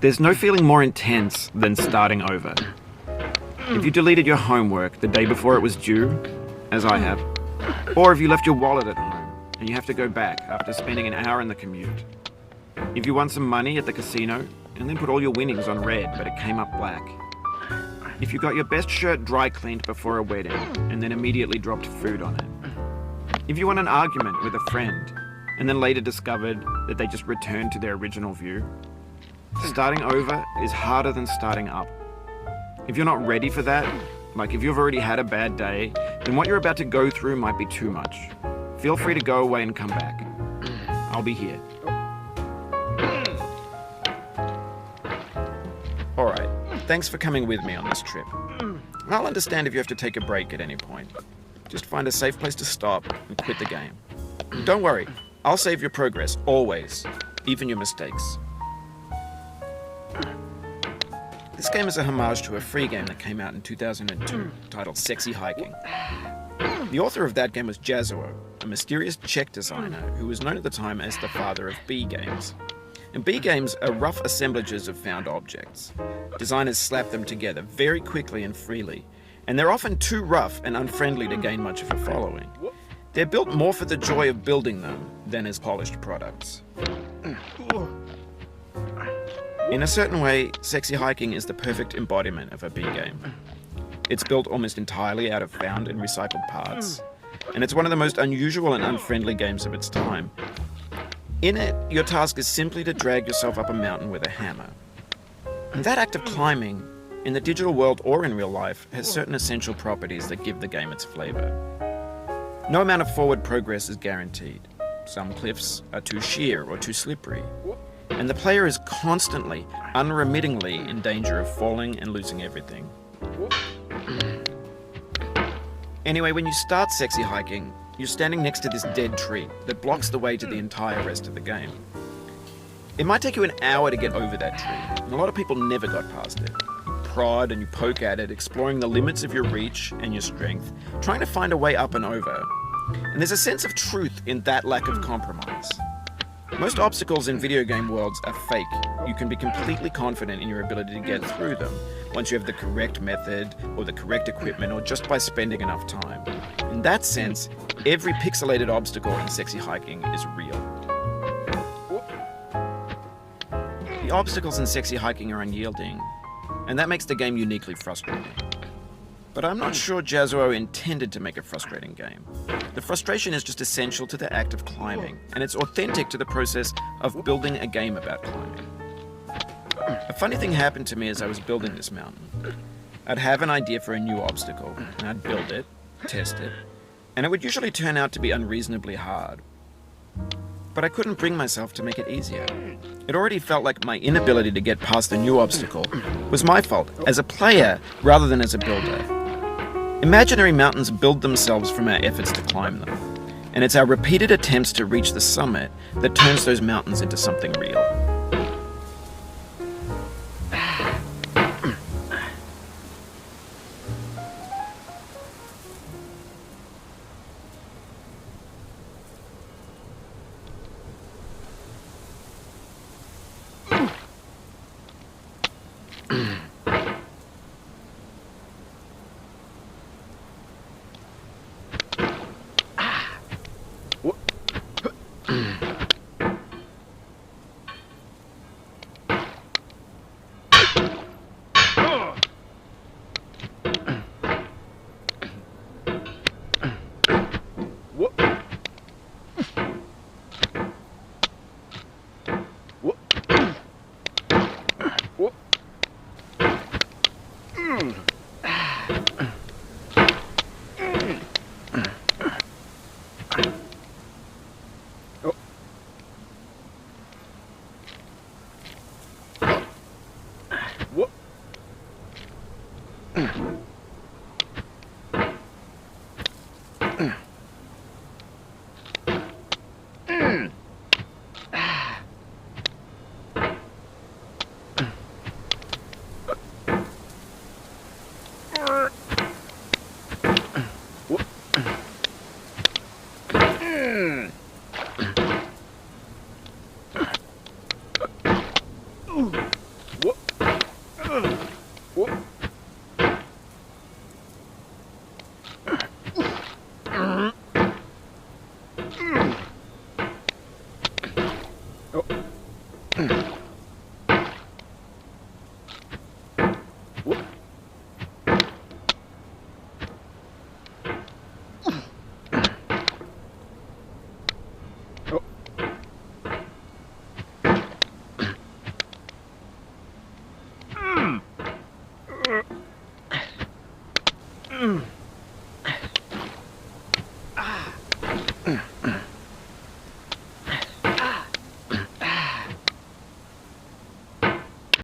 There's no feeling more intense than starting over. If you deleted your homework the day before it was due, as I have, or if you left your wallet at home and you have to go back after spending an hour in the commute. If you won some money at the casino and then put all your winnings on red but it came up black. If you got your best shirt dry cleaned before a wedding and then immediately dropped food on it. If you won an argument with a friend and then later discovered that they just returned to their original view. Starting over is harder than starting up. If you're not ready for that, like if you've already had a bad day, then what you're about to go through might be too much. Feel free to go away and come back. I'll be here. Alright, thanks for coming with me on this trip. I'll understand if you have to take a break at any point. Just find a safe place to stop and quit the game. Don't worry, I'll save your progress, always, even your mistakes. This game is a homage to a free game that came out in 2002, titled Sexy Hiking. The author of that game was Jazuo, a mysterious Czech designer who was known at the time as the father of B games. And B games are rough assemblages of found objects. Designers slap them together very quickly and freely, and they're often too rough and unfriendly to gain much of a following. They're built more for the joy of building them than as polished products. In a certain way, Sexy Hiking is the perfect embodiment of a B game. It's built almost entirely out of found and recycled parts, and it's one of the most unusual and unfriendly games of its time. In it, your task is simply to drag yourself up a mountain with a hammer. And that act of climbing, in the digital world or in real life, has certain essential properties that give the game its flavor. No amount of forward progress is guaranteed. Some cliffs are too sheer or too slippery. And the player is constantly, unremittingly in danger of falling and losing everything. Anyway, when you start Sexy Hiking, you're standing next to this dead tree that blocks the way to the entire rest of the game. It might take you an hour to get over that tree, and a lot of people never got past it. You prod and you poke at it, exploring the limits of your reach and your strength, trying to find a way up and over. And there's a sense of truth in that lack of compromise. Most obstacles in video game worlds are fake. You can be completely confident in your ability to get through them once you have the correct method or the correct equipment or just by spending enough time. In that sense, every pixelated obstacle in Sexy Hiking is real. The obstacles in Sexy Hiking are unyielding, and that makes the game uniquely frustrating. But I'm not sure Jazuo intended to make a frustrating game. The frustration is just essential to the act of climbing, and it's authentic to the process of building a game about climbing. A funny thing happened to me as I was building this mountain. I'd have an idea for a new obstacle, and I'd build it, test it, and it would usually turn out to be unreasonably hard. But I couldn't bring myself to make it easier. It already felt like my inability to get past the new obstacle was my fault, as a player rather than as a builder. Imaginary mountains build themselves from our efforts to climb them, and it's our repeated attempts to reach the summit that turns those mountains into something real.